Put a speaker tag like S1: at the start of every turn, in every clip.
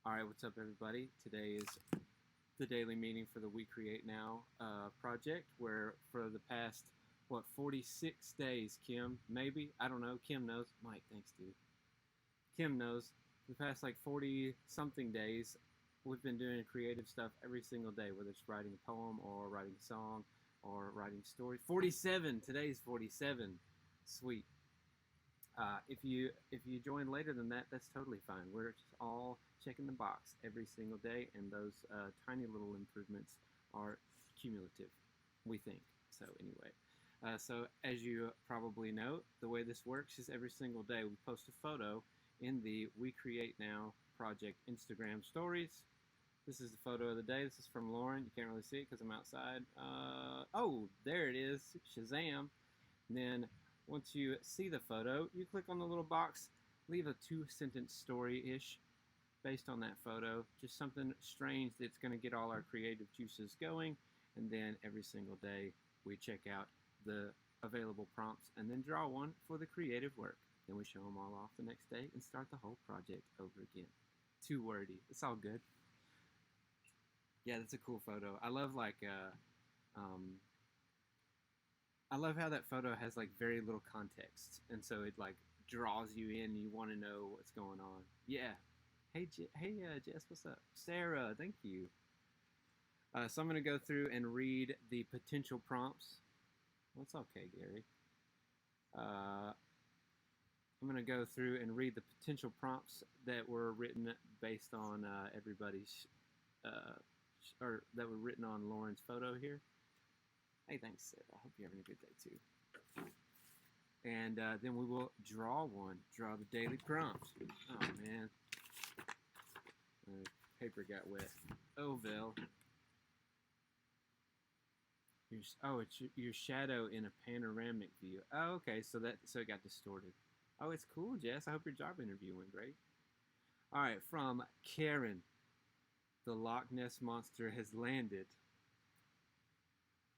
S1: Alright, what's up everybody? Today is the daily meeting for the WeCreateNow project, where for the past, 46 days, Kim, maybe? I don't know. Kim knows. Mike, thanks, dude. Kim knows. The past, 40-something days, we've been doing creative stuff every single day, whether it's writing a poem or writing a song or writing stories. 47! Today's 47. Sweet. If you join later than that, that's totally fine. We're just all checking the box every single day, and those tiny little improvements are cumulative, we think. So anyway, so as you probably know, the way this works is every single day we post a photo in the WeCreateNow project Instagram stories. This is the photo of the day. This is from Lauren. You can't really see it because I'm outside. Oh, there it is. Shazam. And then once you see the photo, you click on the little box, leave a 2-sentence story-ish based on that photo, just something strange that's going to get all our creative juices going, and then every single day we check out the available prompts and then draw one for the creative work. Then we show them all off the next day and start the whole project over again. Too wordy. It's all good. Yeah, that's a cool photo. I love I love how that photo has very little context, and so it draws you in. And you want to know what's going on. Yeah. Hey, Jess, what's up? Sarah, thank you. So I'm going to go through and read the potential prompts. Well, it's okay, Gary. I'm going to go through and read the potential prompts that were written based on everybody's, or that were written on Lauren's photo here. Hey, thanks, Sarah. I hope you're having a good day, too. And then we will draw one. Draw the daily prompt. Oh, man. The paper got wet. Oh, Vel. It's your shadow in a panoramic view. Oh, okay. So it got distorted. Oh, it's cool, Jess. I hope your job interview went great. All right, from Karen. The Loch Ness Monster has landed.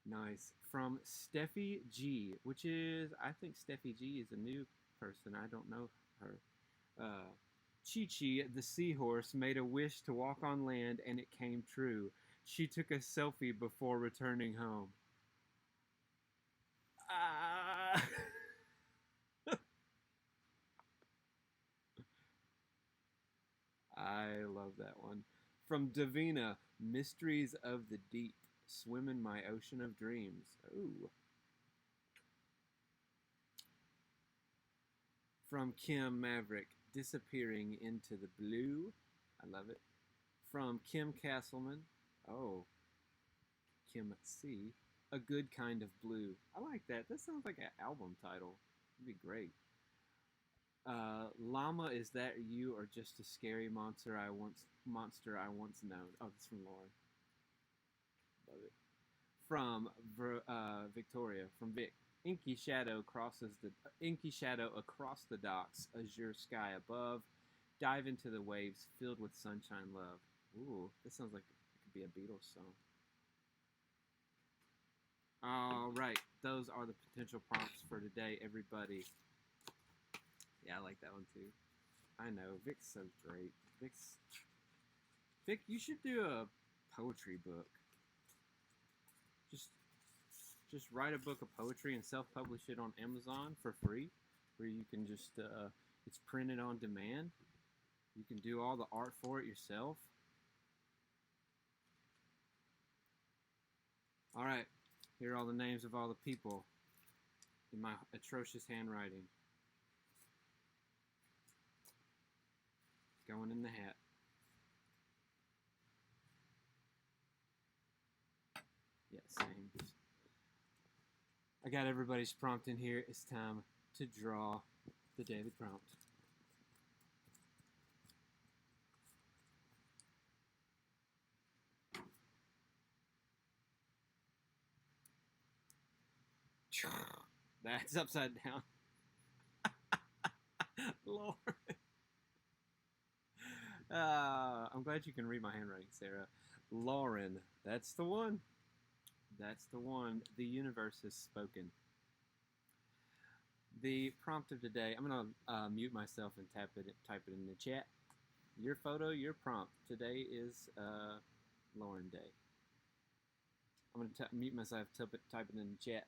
S1: Nice. From Steffi G, which is, I think Steffi G is a new person. I don't know her. Chi-Chi, the seahorse, made a wish to walk on land, and it came true. She took a selfie before returning home. I love that one. From Davina, Mysteries of the Deep. Swim in my ocean of dreams. Ooh. From Kim Maverick, disappearing into the blue. I love it. From Kim Castleman. Oh. Kim C. A good kind of blue. I like that. That sounds like an album title. It'd be great. Llama, is that you or just a scary monster I once known? Oh, that's from Lauren. Love it. From Victoria, from Vic. Inky shadow across the docks, azure sky above. Dive into the waves filled with sunshine love. Ooh, this sounds like it could be a Beatles song. All right, those are the potential prompts for today, everybody. Yeah, I like that one too. I know, Vic's so great. Vic, you should do a poetry book. Just write a book of poetry and self-publish it on Amazon for free, where you can just, it's printed on demand. You can do all the art for it yourself. All right, here are all the names of all the people in my atrocious handwriting. Going in the hat. Yeah, same. I got everybody's prompt in here. It's time to draw the daily prompt. That's upside down. Lord. I'm glad you can read my handwriting, Sarah. Lauren, that's the one. That's the one. The universe has spoken. The prompt of today, I'm going to mute myself and type it in the chat. Your photo, your prompt. Today is Lauren Day. I'm going to mute myself, type it in the chat.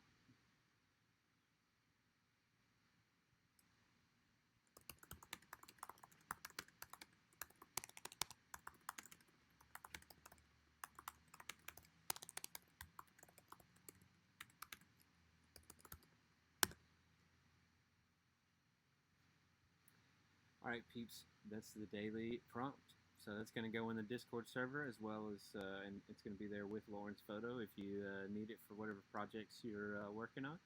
S1: All right, peeps, that's the daily prompt. So that's going to go in the Discord server as well as, and it's going to be there with Lauren's photo if you need it for whatever projects you're working on.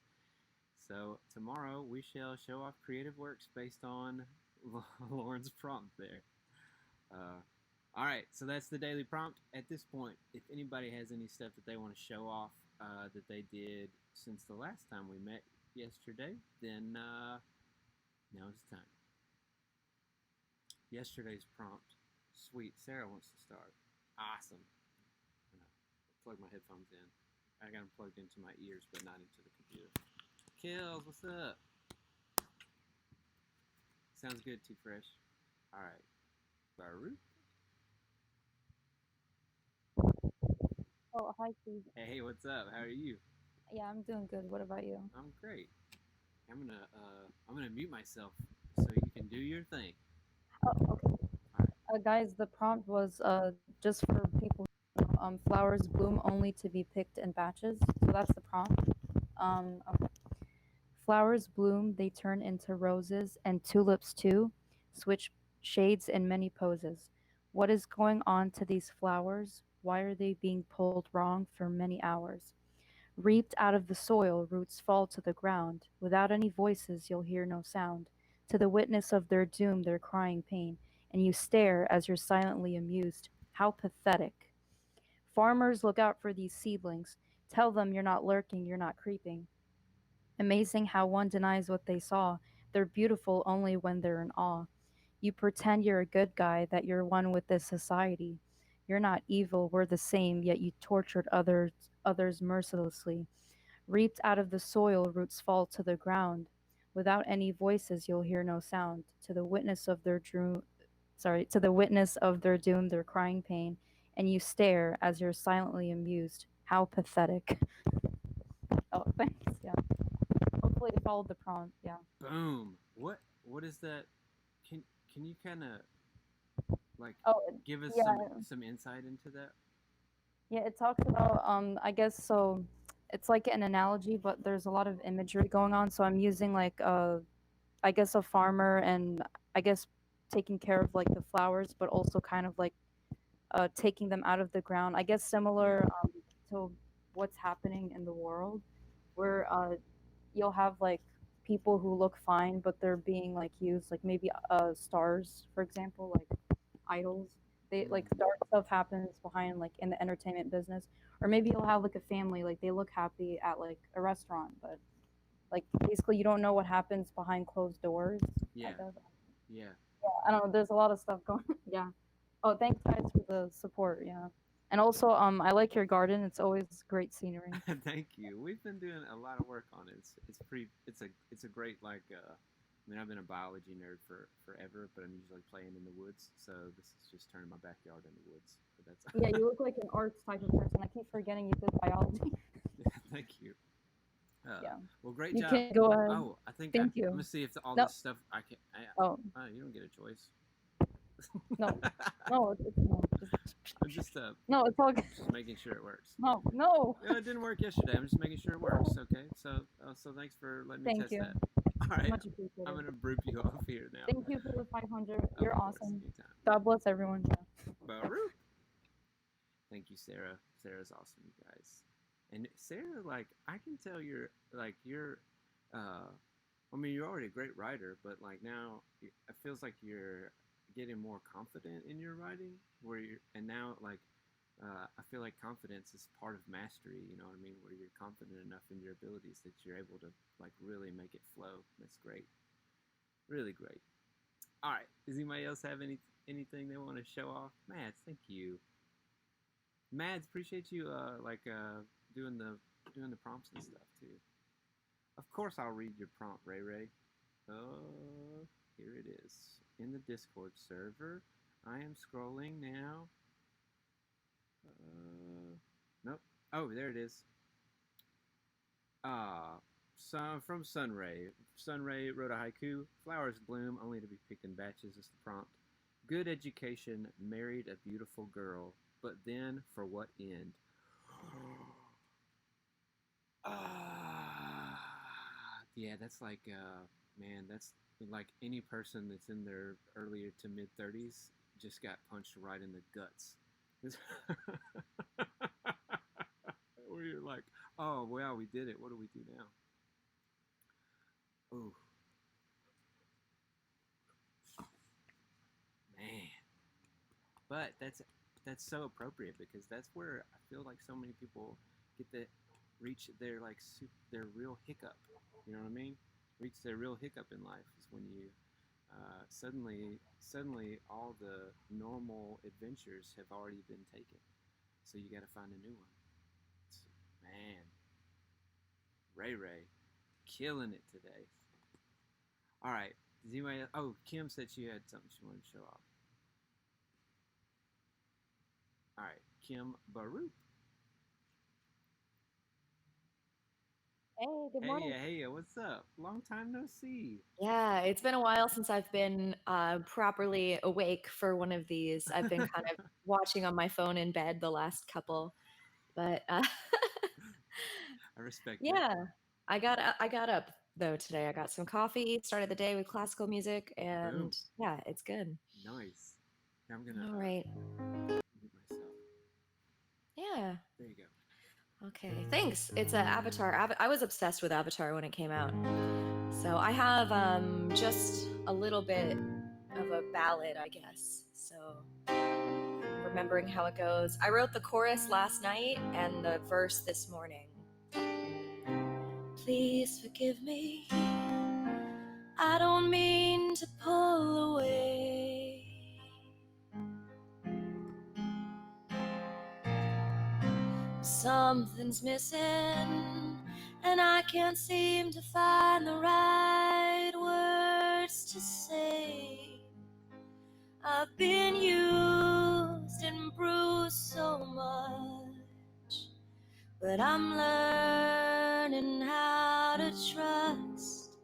S1: So tomorrow we shall show off creative works based on Lauren's prompt there. All right, so that's the daily prompt. At this point, if anybody has any stuff that they want to show off that they did since the last time we met yesterday, then now is the time. Yesterday's prompt. Sweet. Sarah wants to start. Awesome. I'm gonna plug my headphones in. I got them plugged into my ears, but not into the computer. Kills, what's up? Sounds good, Too Fresh. All right. Baruch.
S2: Oh, hi, Steve.
S1: Hey, what's up? How are you?
S2: Yeah, I'm doing good. What about you?
S1: I'm great. I'm gonna mute myself so you can do your thing.
S2: Oh, okay.
S1: All right.
S2: Guys, the prompt was just for people who know, flowers bloom only to be picked in batches. So that's the prompt. Okay. Flowers bloom, they turn into roses, and tulips too, switch shades in many poses. What is going on to these flowers? Why are they being pulled wrong for many hours? Reaped out of the soil, roots fall to the ground. Without any voices, you'll hear no sound. To the witness of their doom, their crying pain, and you stare as you're silently amused. How pathetic. Farmers, look out for these seedlings. Tell them you're not lurking, you're not creeping. Amazing how one denies what they saw. They're beautiful only when they're in awe. You pretend you're a good guy, that you're one with this society. You're not evil, we're the same, yet you tortured others mercilessly. Reaped out of the soil, roots fall to the ground. Without any voices, you'll hear no sound. To the witness of their doom, their crying pain, and you stare as you're silently amused. How pathetic. Oh, thanks. Yeah. Hopefully, it followed the prompt. Yeah.
S1: Boom. What is that? Can you kind of like
S2: Oh,
S1: give us
S2: yeah.
S1: some insight into that?
S2: Yeah. It talks about I guess so. It's like an analogy, but there's a lot of imagery going on. So I'm using like I guess a farmer and I guess taking care of like the flowers, but also kind of like taking them out of the ground. I guess
S1: Yeah.
S2: similar to what's happening in the world, where you'll have like people who look fine, but they're being like used, like maybe stars, for example, like idols. They like dark stuff happens behind like in the entertainment business, or maybe you'll have like a family, like they look happy at like a restaurant, but like basically you don't know what happens behind closed doors. I
S1: Yeah.
S2: guess.
S1: Yeah.
S2: Yeah, I don't know. There's a lot of stuff going. Yeah. Oh, thanks guys for the support. Yeah. And also, I like your garden. It's always great scenery.
S1: Thank you. We've been doing a lot of work on it. It's a great like I mean I've been a biology nerd for forever, but I'm usually playing in the woods, so this is just turning my backyard into woods. But
S2: Yeah,
S1: that's
S2: you look like an arts type of person. I keep forgetting you did biology.
S1: thank you. Uh,
S2: Yeah.
S1: well, great
S2: You
S1: job.
S2: can go ahead.
S1: Oh, I think I'm
S2: Thank you.
S1: gonna see if all
S2: No.
S1: this stuff I can.
S2: Oh,
S1: You don't get a choice.
S2: no. No, it's no.
S1: I'm
S2: No, it's all good.
S1: just making sure it works.
S2: No, no.
S1: It didn't work yesterday. I'm just making sure it works. Okay, so thanks for letting me
S2: Thank
S1: test
S2: you.
S1: that. All right,
S2: Much
S1: I'm
S2: appreciated.
S1: gonna broop you off here now.
S2: Thank you for the 500.
S1: Of
S2: You're
S1: course,
S2: awesome.
S1: anytime.
S2: God bless everyone.
S1: Baruch. Thank you, Sarah. Sarah's awesome, you guys. And Sarah, like, I can tell you're, I mean, you're already a great writer, but like now, it feels like you're getting more confident in your writing. And now, like, I feel like confidence is part of mastery. You know what I mean? Where you're confident enough in your abilities that you're able to like really make it flow. That's great. Really great. All right. Does anybody else have anything they want to show off? Mads, thank you. Mads, appreciate you doing the prompts and stuff too. Of course, I'll read your prompt, Ray Ray. Here it is in the Discord server. I am scrolling now. Nope. Oh, there it is. Ah, from Sunray. Sunray wrote a haiku. Flowers bloom only to be picked in batches is the prompt. Good education married a beautiful girl, but then for what end? Ah, yeah, that's like, man, that's like any person that's in their earlier to mid 30s just got punched right in the guts. Where you're like, oh, wow, we did it. What do we do now? Oh, man. But that's so appropriate because that's where I feel like so many people get to reach their like their real hiccup. You know what I mean? Reach their real hiccup in life is when you suddenly all the normal adventures have already been taken. So you got to find a new one. It's, man, Ray, killing it today. All right. Does anybody? Oh, Kim said she had something she wanted to show off. All right, Kim Baruch.
S3: Hey, good morning.
S1: Hey, what's up? Long time no see.
S3: Yeah, it's been a while since I've been properly awake for one of these. I've been kind of watching on my phone in bed the last couple, but
S1: I respect it.
S3: yeah, I got up though today. I got some coffee, started the day with classical music,
S1: Boom.
S3: and yeah, it's good.
S1: Nice. Now I'm gonna
S3: All right.
S1: mute myself.
S3: Yeah.
S1: There you go.
S3: Okay. Thanks. It's a Avatar. I was obsessed with Avatar when it came out. So I have just a little bit of a ballad, I guess. So remembering how it goes. I wrote the chorus last night and the verse this morning. Please forgive me. I don't mean to pull away. Something's missing, and I can't seem to find the right words to say. I've been used and bruised so much, but I'm learning how to trust.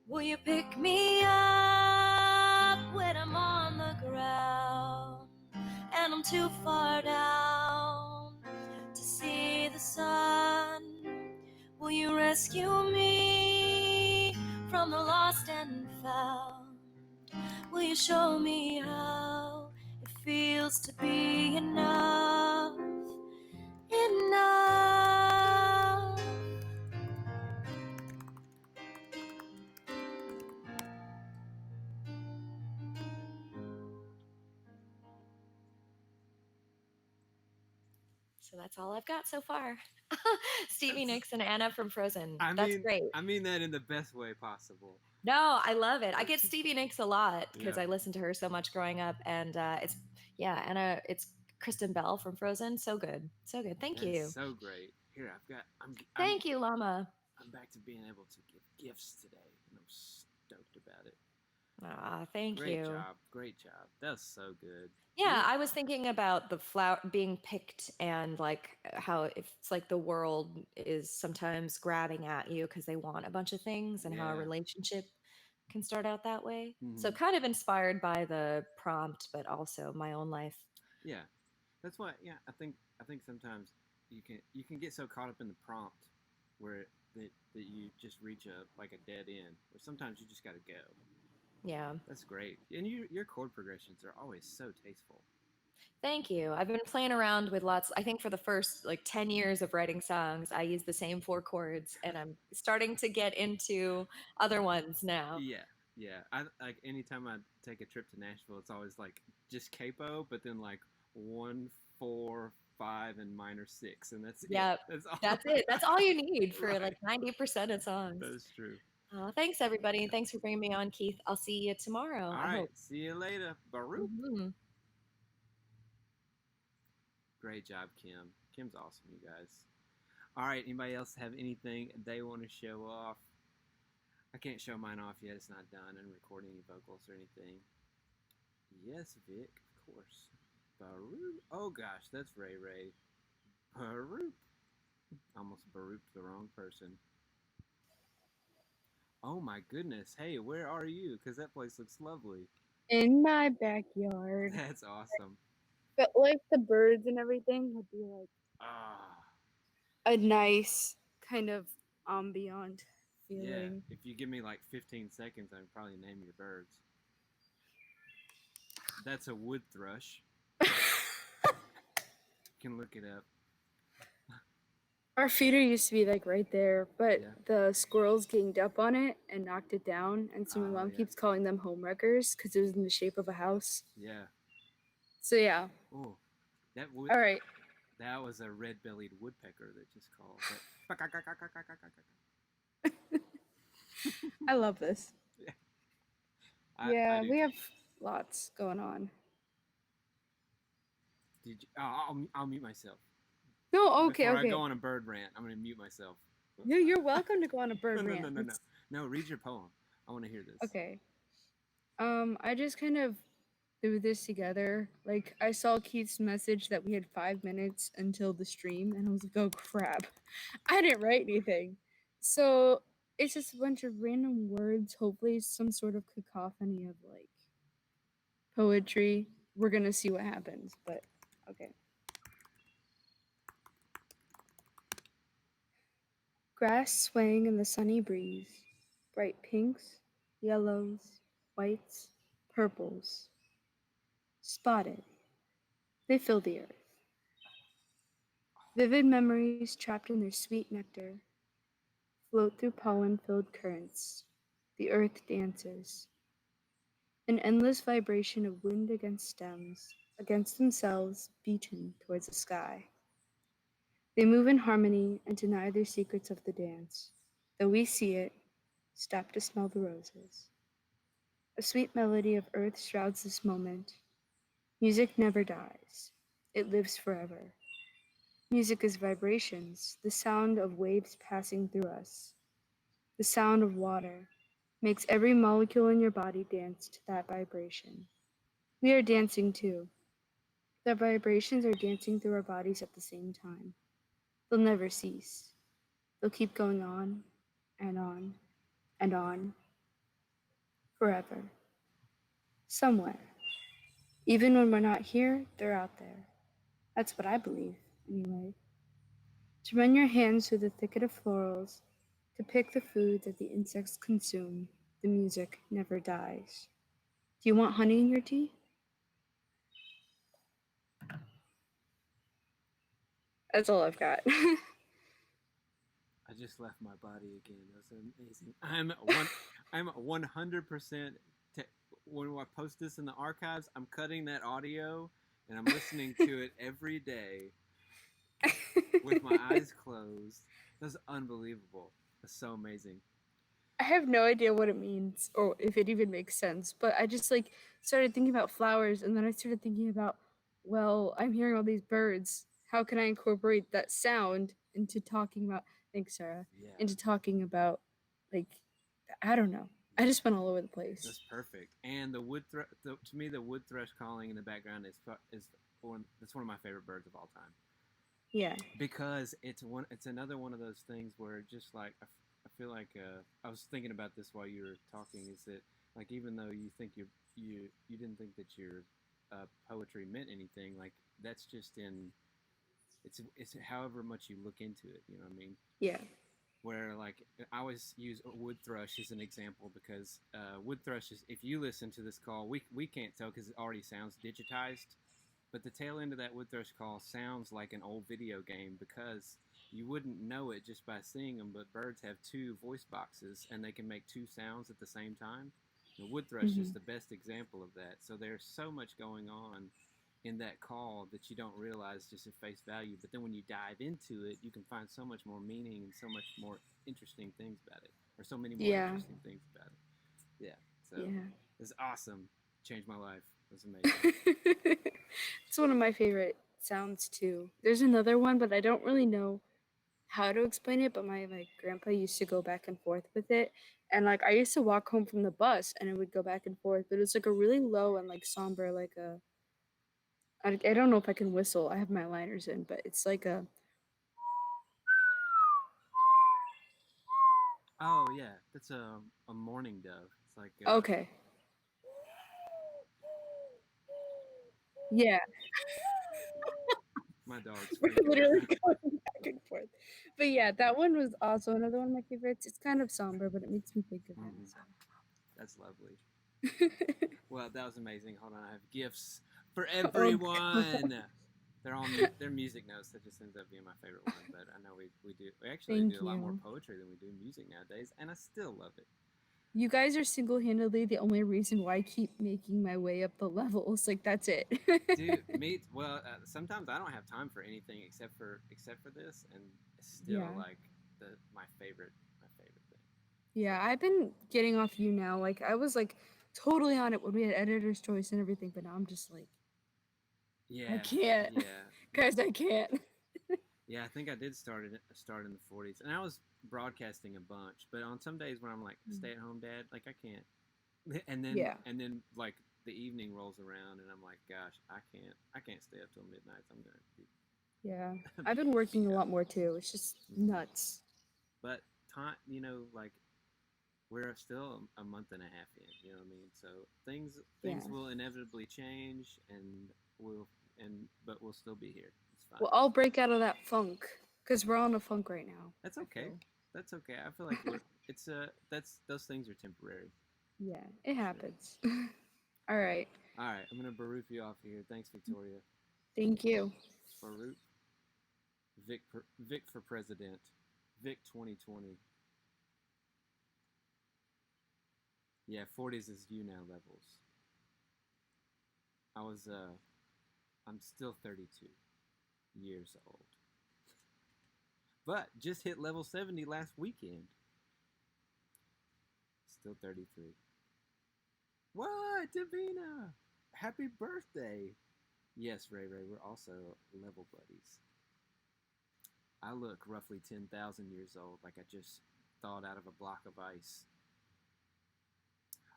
S3: Will you pick me up when I'm on the ground and I'm too far down to see the sun? Will you rescue me from the lost and found? Will you show me how it feels to be enough? Enough. So that's all I've got so far. Stevie Nicks and Anna from Frozen. That's great.
S1: I mean that in the best way possible.
S3: No, I love it. I get Stevie Nicks a lot because
S1: Yeah.
S3: I listened to her so much growing up, and Anna. It's Kristen Bell from Frozen. So good, so good. Thank you.
S1: That's so great. Here,
S3: Thank you, Llama.
S1: I'm back to being able to give gifts today, and I'm stoked about it.
S3: Thank you.
S1: Great job. That's so good.
S3: Yeah, I was thinking about the flower being picked and like how it's like the world is sometimes grabbing at you because they want a bunch of things and how a
S1: Yeah.
S3: relationship can start out that way. So
S1: Mhm.
S3: kind of inspired by the prompt, but also my own life.
S1: Yeah, that's why. Yeah, I think sometimes you can get so caught up in the prompt where that you just reach a like a dead end. Or sometimes you just got to go.
S3: Yeah.
S1: That's great, and your chord progressions are always so tasteful.
S3: Thank you. I've been playing around with lots. I think for the first like 10 years of writing songs, I use the same 4 chords, and I'm starting to get into other ones now.
S1: Yeah. I like anytime I take a trip to Nashville, it's always like just capo, but then like 1, 4, 5, and minor 6, and that's
S3: Yep.
S1: it.
S3: That's it. That's all you need for
S1: Right.
S3: like 90% of songs.
S1: That is true.
S3: Thanks, everybody. Thanks for bringing me on, Keith. I'll see you tomorrow.
S1: All
S3: I
S1: right.
S3: hope.
S1: See you later, Baruch.
S3: Mm-hmm.
S1: Great job, Kim. Kim's awesome, you guys. All right. Anybody else have anything they want to show off? I can't show mine off yet. It's not done. I didn't record any vocals or anything Yes, Vic, of course. Baroop. Oh gosh, that's Ray Ray. Baroop. Almost barooped the wrong person. Oh my goodness. Hey, where are you? Because that place looks lovely.
S4: In my backyard.
S1: That's awesome.
S4: But like the birds and everything would be like
S1: Ah,
S4: a nice kind of ambient
S1: yeah.
S4: feeling.
S1: If you give me like 15 seconds, I can probably name your birds. That's a wood thrush. You can look it up.
S4: Our feeder used to be like right there, but
S1: Yeah.
S4: the squirrels ganged up on it and knocked it down. And so my
S1: Oh,
S4: mom
S1: yeah.
S4: keeps calling them home wreckers because it was in the shape of a house.
S1: Yeah.
S4: So yeah.
S1: Oh, that wood.
S4: All right.
S1: That was a red-bellied woodpecker that just called.
S4: I love this.
S1: I do
S4: we
S1: too.
S4: have lots going on.
S1: Did you? Oh, I'll mute myself.
S4: No, okay,
S1: Before
S4: okay.
S1: I go on a bird rant, I'm gonna mute myself.
S4: No, you're welcome to go on a bird
S1: No,
S4: rant.
S1: no, no, no, no. No, read your poem. I want to hear this.
S4: Okay. I just kind of threw this together. Like I saw Keith's message that we had 5 minutes until the stream, and I was like, "Oh crap, I didn't write anything." So it's just a bunch of random words. Hopefully, some sort of cacophony of like poetry. We're gonna see what happens, but okay. Grass swaying in the sunny breeze, bright pinks, yellows, whites, purples, spotted. They fill the earth. Vivid memories trapped in their sweet nectar float through pollen filled currents. The earth dances. An endless vibration of wind against stems, against themselves, beaten towards the sky. They move in harmony and deny their secrets of the dance. Though we see it, stop to smell the roses. A sweet melody of earth shrouds this moment. Music never dies, it lives forever. Music is vibrations, the sound of waves passing through us. The sound of water makes every molecule in your body dance to that vibration. We are dancing too. The vibrations are dancing through our bodies at the same time. They'll never cease. They'll keep going on and on and on forever. Somewhere. Even when we're not here, they're out there. That's what I believe, anyway. To run your hands through the thicket of florals, to pick the food that the insects consume, the music never dies. Do you want honey in your tea? That's all I've got.
S1: I just left my body again. That's amazing. I'm 100%. When I post this in the archives, I'm cutting that audio and I'm listening to it every day with my eyes closed. That's unbelievable. That's so amazing.
S4: I have no idea what it means or if it even makes sense, but I just like started thinking about flowers and then I started thinking about, well, I'm hearing all these birds. How can I incorporate that sound into talking about, thanks, Sarah,
S1: Yeah.
S4: into talking about, like, I don't know. I just went all over the
S1: That's
S4: place.
S1: perfect. And the wood thrush, to me, the wood thrush calling in the background is one of my favorite birds of all time.
S4: Yeah.
S1: Because it's another one of those things where just like I feel like I was thinking about this while you were talking. Is that like even though you think you didn't think that your poetry meant anything, like that's just in it's however much you look into it. You know what I mean?
S4: Yeah.
S1: Where like I always use wood thrush as an example because wood thrush is, if you listen to this call, we can't tell because it already sounds digitized, but the tail end of that wood thrush call sounds like an old video game because you wouldn't know it just by seeing them, but birds have two voice boxes and they can make two sounds at the same time. The wood thrush is the best example of that. So there's so much going on in that call that you don't realize just at face value. But then when you dive into it, you can find so much more meaning and so much more interesting things about it, or so many more interesting things about it. Yeah. So it's awesome. Changed my life. It was amazing.
S4: It's one of my favorite sounds too. There's another one, but I don't really know how to explain it, but my grandpa used to go back and forth with it. And like I used to walk home from the bus and it would go back and forth, but it's like a really low and like somber, like a I don't know if I can whistle. I have my liners in, but it's like a
S1: Oh yeah, that's a mourning dove. It's like
S4: okay. Yeah,
S1: my dog's
S4: we're
S1: freaking
S4: literally
S1: out.
S4: going back and forth. But yeah, that one was also another one of my favorites. It's kind of somber, but it makes me think of him.
S1: Mhm. That's lovely.
S4: So.
S1: Well, that was amazing. Hold on, I have gifts for
S4: Oh,
S1: everyone. They're music notes. That just ends up being my favorite one. But I know we actually
S4: Thank
S1: do a lot more
S4: you.
S1: poetry than we do music nowadays, and I still love it.
S4: You guys are single-handedly the only reason why I keep making my way up the levels. Like that's it.
S1: Dude, sometimes I don't have time for anything except for this, and it's still
S4: Yeah.
S1: like my favorite thing.
S4: Yeah, I've been getting off you now. Like I was like totally on it when we had editor's choice and everything, but now I'm just like I
S1: Yeah,
S4: can't.
S1: yeah,
S4: Guys, I can't.
S1: yeah. I think I did start in the 40s, and I was broadcasting a bunch. But on some days when I'm like stay at home dad, like I can't.
S4: Yeah.
S1: And then like the evening rolls around, and I'm like, gosh, I can't stay up till midnight. I'm gonna be
S4: Yeah. I've been working a
S1: beat up.
S4: lot more too. It's just nuts.
S1: But time, like we're still a month and a half in. You know what I mean? So
S4: Yeah.
S1: things will inevitably change, and but we'll still be here. It's fine.
S4: Well, I'll break out of that funk because we're on a funk right now.
S1: That's
S4: I
S1: okay.
S4: feel.
S1: That's okay. I feel like those things are temporary.
S4: Yeah, it
S1: Sure.
S4: happens. All right.
S1: All right, I'm gonna Baruch you off here. Thanks, Victoria.
S4: Thank you.
S1: Baruch. Vic for president. Vic 2020. Yeah, 40s is you now levels. I'm still 32 years old. But just hit level 70 last weekend. Still 33. What, Davina? Happy birthday. Yes, Ray, we're also level buddies. I look roughly 10,000 years old, like I just thawed out of a block of ice.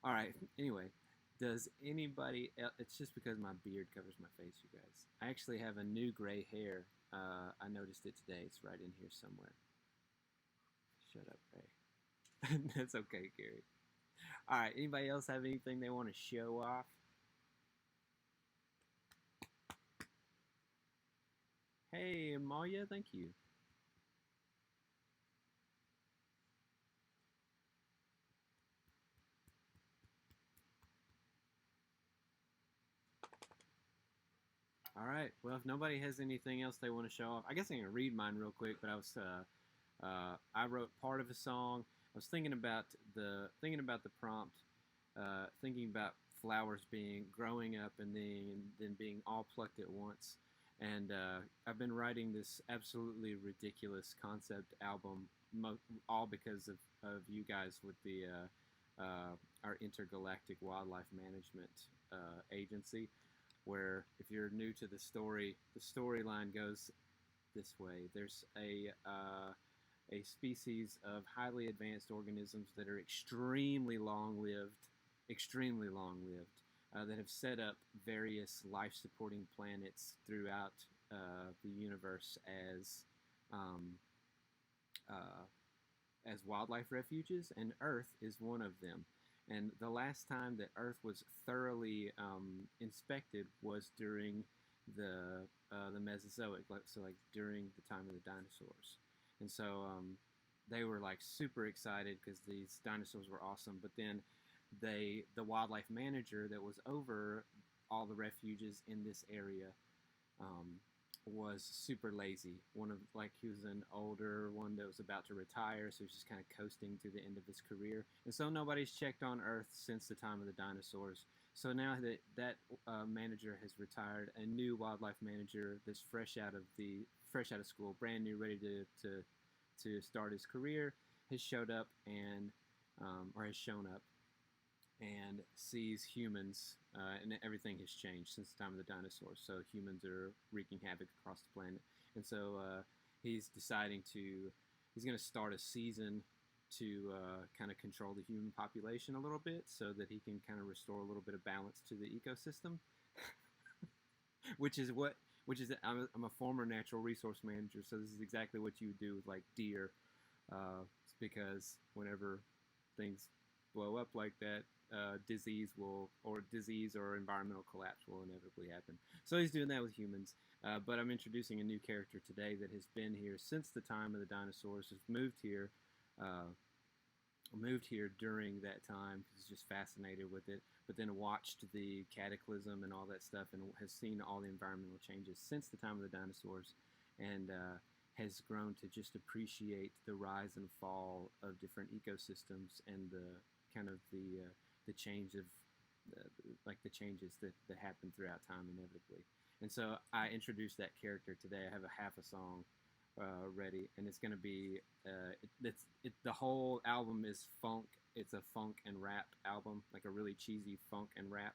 S1: All right, anyway, does anybody else, it's just because my beard covers my face, you guys. I actually have a new gray hair. I noticed it today. It's right in here somewhere. Shut up, Ray. That's okay, Gary. All right, anybody else have anything they want to show off? Hey, Amalia, thank you. All right. Well, if nobody has anything else they want to show off, I guess I can read mine real quick. But I wrote part of a song. I was thinking about the prompt, thinking about flowers being growing up and then being all plucked at once. And I've been writing this absolutely ridiculous concept album, all because of you guys with our intergalactic wildlife management agency. Where if you're new to the storyline goes this way. There's a species of highly advanced organisms that are extremely long-lived, that have set up various life-supporting planets throughout the universe um, as wildlife refuges, and Earth is one of them. And the last time that Earth was thoroughly inspected was during the Mesozoic, like during the time of the dinosaurs. And so they were like super excited because these dinosaurs were awesome. But then the wildlife manager that was over all the refuges in this area um, was super lazy. He was an older one that was about to retire, so he was just kind of coasting to the end of his career. And so nobody's checked on Earth since the time of the dinosaurs. So now that manager has retired, a new wildlife manager that's fresh out of school, brand new, ready to start his career, has showed up or has shown up and sees humans, and everything has changed since the time of the dinosaurs. So humans are wreaking havoc across the planet, and so he's deciding to, he's going to start a season to kind of control the human population a little bit so that he can kind of restore a little bit of balance to the ecosystem. which is I'm a former natural resource manager, so this is exactly what you would do with like deer, because whenever things blow up like that, disease or environmental collapse will inevitably happen. So he's doing that with humans. But I'm introducing a new character today that has been here since the time of the dinosaurs. Has moved here during that time because he's just fascinated with it, but then watched the cataclysm and all that stuff and has seen all the environmental changes since the time of the dinosaurs, and has grown to just appreciate the rise and fall of different ecosystems and the kind of the change of like the changes that happen throughout time inevitably. And so I introduced that character today. I have a half a song ready, and it's going to be the whole album is funk. It's a funk and rap album, like a really cheesy funk and rap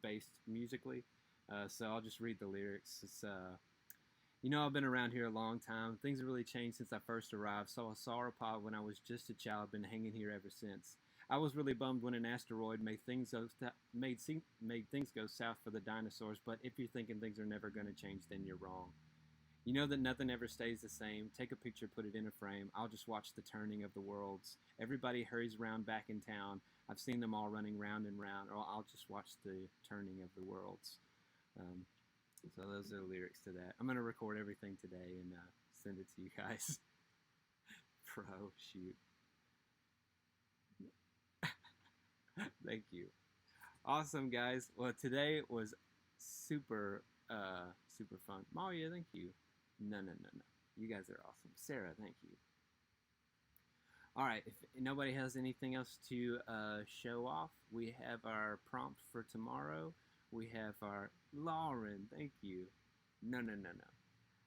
S1: based musically. So I'll just read the lyrics. It's I've been around here a long time. Things have really changed since I first arrived. Saw a sauropod when I was just a child. Been hanging here ever since. I was really bummed when an asteroid made things go south for the dinosaurs. But if you're thinking things are never going to change, then you're wrong. You know that nothing ever stays the same. Take a picture, put it in a frame. I'll just watch the turning of the worlds. Everybody hurries around back in town. I've seen them all running round and round. Or I'll just watch the turning of the worlds. So those are the lyrics to that. I'm going to record everything today and send it to you guys. Bro, shoot. Thank you. Awesome, guys. Well, today was super fun. Mario, thank you. No. You guys are awesome. Sarah, thank you. All right. If nobody has anything else to show off, we have our prompt for tomorrow. We have our Lauren, thank you. No.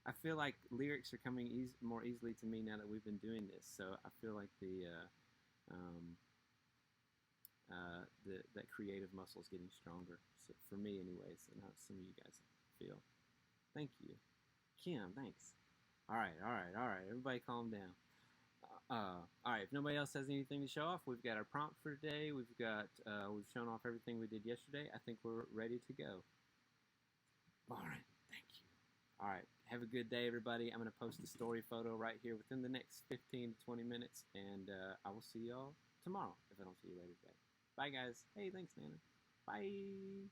S1: I feel like lyrics are coming more easily to me now that we've been doing this. So I feel like that creative muscle is getting stronger. So for me, anyways, and how some of you guys feel. Thank you, Kim. Thanks. All right. Everybody, calm down. All right. If nobody else has anything to show off, we've got our prompt for today. We've shown off everything we did yesterday. I think we're ready to go. Lauren, thank you. All right. Have a good day, everybody. I'm going to post a story photo right here within the next 15 to 20 minutes, and I will see y'all tomorrow if I don't see you later today. Bye, guys. Hey, thanks, Nana. Bye.